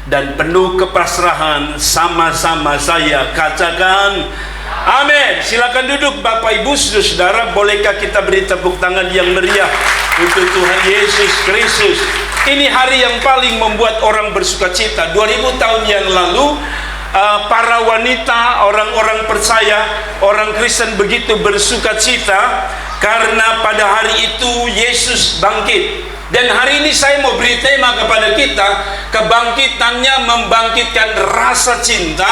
dan penuh kepasrahan. Sama-sama saya katakan amin. Silakan duduk Bapak Ibu Saudara. Bolehkah kita beri tepuk tangan yang meriah untuk Tuhan Yesus Kristus. Ini hari yang paling membuat orang bersuka cita. 2000 tahun yang lalu para wanita, orang-orang percaya, orang Kristen begitu bersuka cita karena pada hari itu Yesus bangkit. Dan hari ini saya mau beri tema kepada kita, kebangkitannya membangkitkan rasa cinta,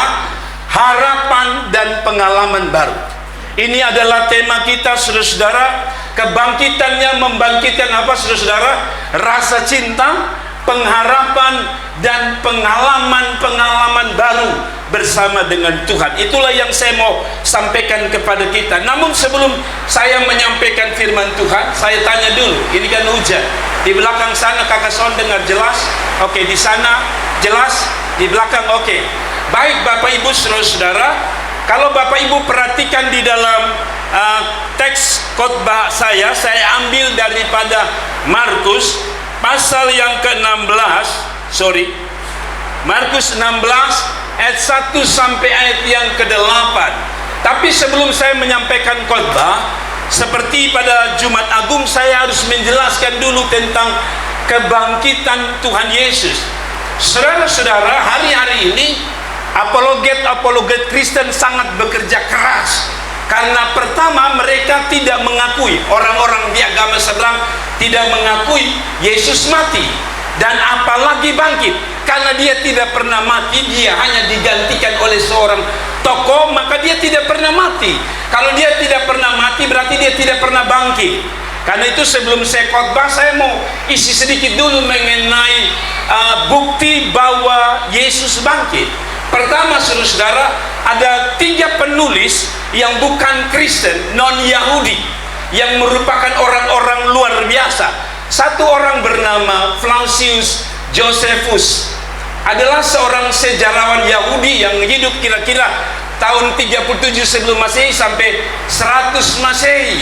harapan, dan pengalaman baru. Ini adalah tema kita, saudara-saudara. Kebangkitannya membangkitkan apa, saudara-saudara? Rasa cinta, pengharapan, dan pengalaman-pengalaman baru bersama dengan Tuhan. Itulah yang saya mau sampaikan kepada kita. Namun sebelum saya menyampaikan firman Tuhan, saya tanya dulu. Ini kan hujan. Di belakang sana Kakak Son dengar jelas? Oke, di sana jelas? Di belakang oke. Baik Bapak Ibu saudara-saudara, kalau Bapak Ibu perhatikan di dalam teks khotbah saya ambil daripada Markus pasal yang ke-16, Markus 16 ayat 1 sampai ayat yang ke-8. Tapi sebelum saya menyampaikan khotbah, seperti pada Jumat Agung, saya harus menjelaskan dulu tentang kebangkitan Tuhan Yesus. Saudara-saudara, hari-hari ini apologet Kristen sangat bekerja keras. Karena pertama, mereka tidak mengakui, orang-orang di agama seberang tidak mengakui Yesus mati dan apalagi bangkit. Karena dia tidak pernah mati, dia hanya digantikan oleh seorang tokoh, maka dia tidak pernah mati. Kalau dia tidak pernah mati, berarti dia tidak pernah bangkit. Karena itu sebelum saya khotbah, saya mau isi sedikit dulu mengenai bukti bahwa Yesus bangkit. Pertama, saudara-saudara, ada 3 penulis yang bukan Kristen, non-Yahudi, yang merupakan orang-orang luar biasa. Satu orang bernama Flavius Josephus, adalah seorang sejarawan Yahudi yang hidup kira-kira tahun 37 sebelum Masehi sampai 100 Masehi.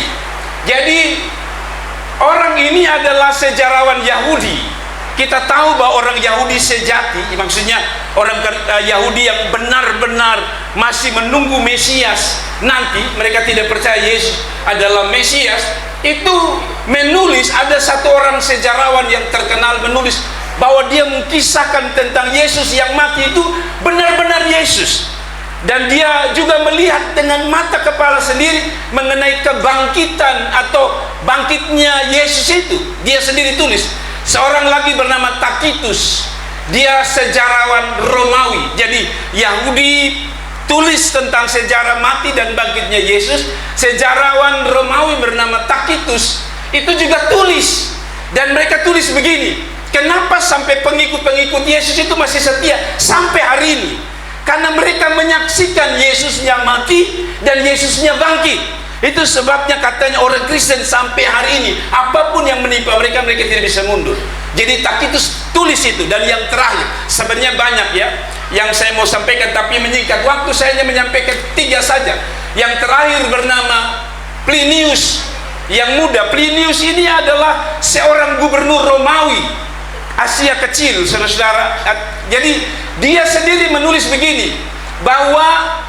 Jadi orang ini adalah sejarawan Yahudi. Kita tahu bahwa orang Yahudi sejati, maksudnya orang Yahudi yang benar-benar masih menunggu Mesias nanti, mereka tidak percaya Yesus adalah Mesias, itu menulis, ada satu orang sejarawan yang terkenal menulis bahwa dia mengkisahkan tentang Yesus yang mati itu benar-benar Yesus. Dan dia juga melihat dengan mata kepala sendiri mengenai kebangkitan atau bangkitnya Yesus itu. Dia sendiri tulis. Seorang lagi bernama Tacitus, dia sejarawan Romawi. Jadi Yahudi tulis tentang sejarah mati dan bangkitnya Yesus. Sejarawan Romawi bernama Tacitus itu juga tulis. Dan mereka tulis begini, kenapa sampai pengikut-pengikut Yesus itu masih setia sampai hari ini? Karena mereka menyaksikan Yesusnya mati dan Yesusnya bangkit. Itu sebabnya katanya orang Kristen sampai hari ini, apapun yang menimpa mereka, mereka tidak bisa mundur. Jadi Tacitus tulis itu. Dan yang terakhir, sebenarnya banyak ya yang saya mau sampaikan, tapi menyingkat waktu, saya hanya menyampaikan 3 saja. Yang terakhir bernama Plinius yang muda. Plinius ini adalah seorang gubernur Romawi Asia Kecil, saudara-saudara. Jadi dia sendiri menulis begini, bahwa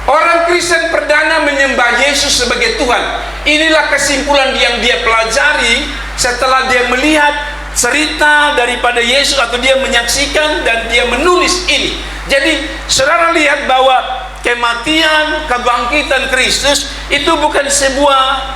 orang Kristen perdana menyembah Yesus sebagai Tuhan. Inilah kesimpulan yang dia pelajari setelah dia melihat cerita daripada Yesus, atau dia menyaksikan dan dia menulis ini. Jadi saudara lihat bahwa kematian, kebangkitan Kristus itu bukan sebuah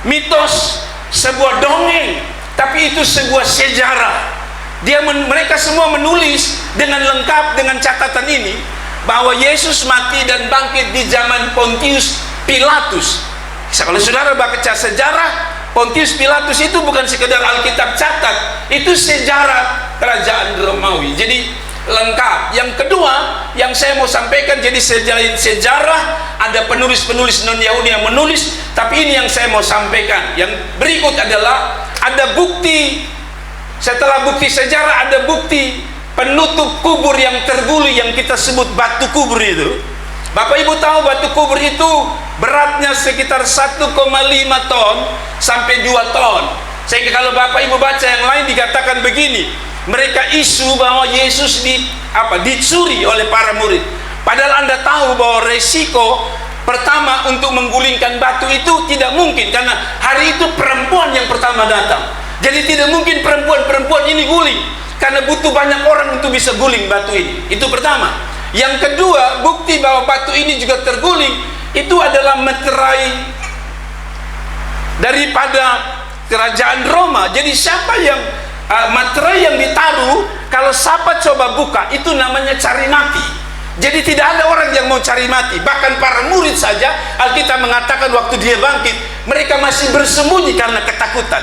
mitos, sebuah dongeng, tapi itu sebuah sejarah. Mereka semua menulis dengan lengkap dengan catatan ini, bahwa Yesus mati dan bangkit di zaman Pontius Pilatus. Kalau saudara baca sejarah, Pontius Pilatus itu bukan sekedar Alkitab catat, itu sejarah kerajaan Romawi. Jadi lengkap. Yang kedua yang saya mau sampaikan, jadi selain sejarah, ada penulis-penulis non-Yahudi yang menulis, tapi ini yang saya mau sampaikan. Yang berikut adalah ada bukti. Setelah bukti sejarah, ada bukti penutup kubur yang terguling yang kita sebut batu kubur itu. Bapak Ibu tahu batu kubur itu beratnya sekitar 1,5 ton sampai 2 ton. Sehingga kalau Bapak Ibu baca yang lain dikatakan begini, mereka isu bahwa Yesus dicuri oleh para murid. Padahal Anda tahu bahwa resiko pertama untuk menggulingkan batu itu tidak mungkin, karena hari itu perempuan yang pertama datang. Jadi tidak mungkin perempuan ini guling, karena butuh banyak orang untuk bisa guling batu ini. Itu pertama. Yang kedua, bukti bahwa batu ini juga terguling itu adalah meterai daripada kerajaan Roma. Jadi siapa yang materai yang ditaruh, kalau siapa coba buka, itu namanya cari mati. Jadi tidak ada orang yang mau cari mati. Bahkan para murid saja, Alkitab mengatakan waktu dia bangkit, mereka masih bersembunyi karena ketakutan.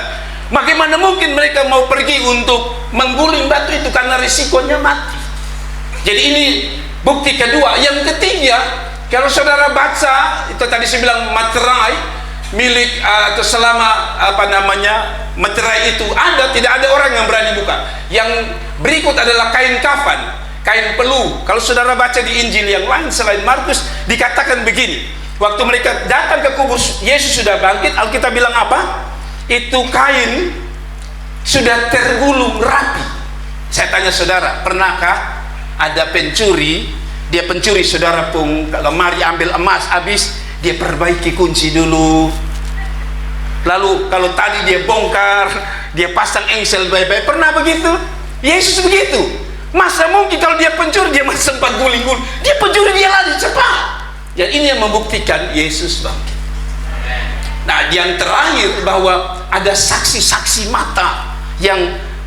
Bagaimana mungkin mereka mau pergi untuk mengguling batu itu, karena risikonya mati. Jadi ini bukti kedua. Yang ketiga, kalau saudara baca, itu tadi saya bilang materai milik atau selama materai itu ada, tidak ada orang yang berani buka. Yang berikut adalah kain kafan, kain peluh. Kalau saudara baca di Injil yang lain selain Markus, dikatakan begini, waktu mereka datang ke kubur Yesus sudah bangkit, Alkitab bilang apa? Itu kain sudah tergulung rapi. Saya tanya saudara, pernahkah ada pencuri, dia pencuri saudara pun lemari ambil emas, habis dia perbaiki kunci dulu, lalu kalau tadi dia bongkar, dia pasang engsel baik-baik. Pernah begitu? Yesus begitu. Masa mungkin kalau dia pencuri, dia masih sempat guling-guling, dia pencuri, dia lari cepat. Dan ini yang membuktikan Yesus bangkit. Nah, yang terakhir, bahwa ada saksi-saksi mata yang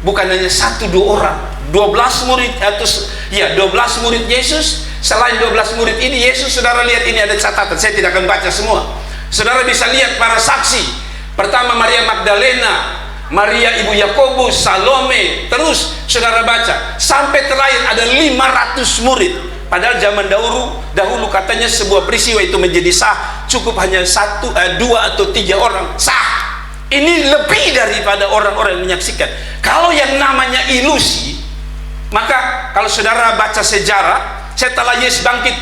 bukan hanya 1-2 orang, 12 murid atau 12 murid Yesus. Selain 12 murid ini, Yesus, saudara lihat, ini ada catatan, saya tidak akan baca semua. Saudara bisa lihat para saksi. Pertama Maria Magdalena, Maria ibu Yakobus, Salome, terus saudara baca sampai terakhir ada 500 murid. Padahal zaman dahulu katanya sebuah peristiwa itu menjadi sah cukup hanya 1, 2 atau 3 orang sah. Ini lebih daripada orang-orang yang menyaksikan. Kalau yang namanya ilusi, maka kalau saudara baca sejarah, setelah Yesus bangkit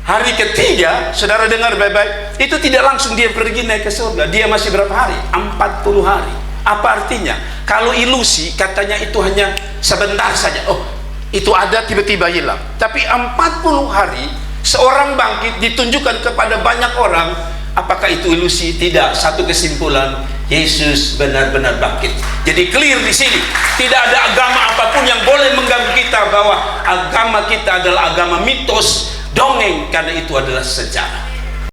hari ketiga, saudara dengar baik-baik, itu tidak langsung dia pergi naik ke surga. Dia masih berapa hari? 40 hari. Apa artinya? Kalau ilusi katanya itu hanya sebentar saja. Oh, itu ada tiba-tiba hilang. Tapi 40 hari seorang bangkit ditunjukkan kepada banyak orang. Apakah itu ilusi? Tidak. Satu kesimpulan, Yesus benar-benar bangkit. Jadi clear di sini. Tidak ada agama apapun yang boleh mengganggu kita bahwa agama kita adalah agama mitos, dongeng, karena itu adalah sejarah.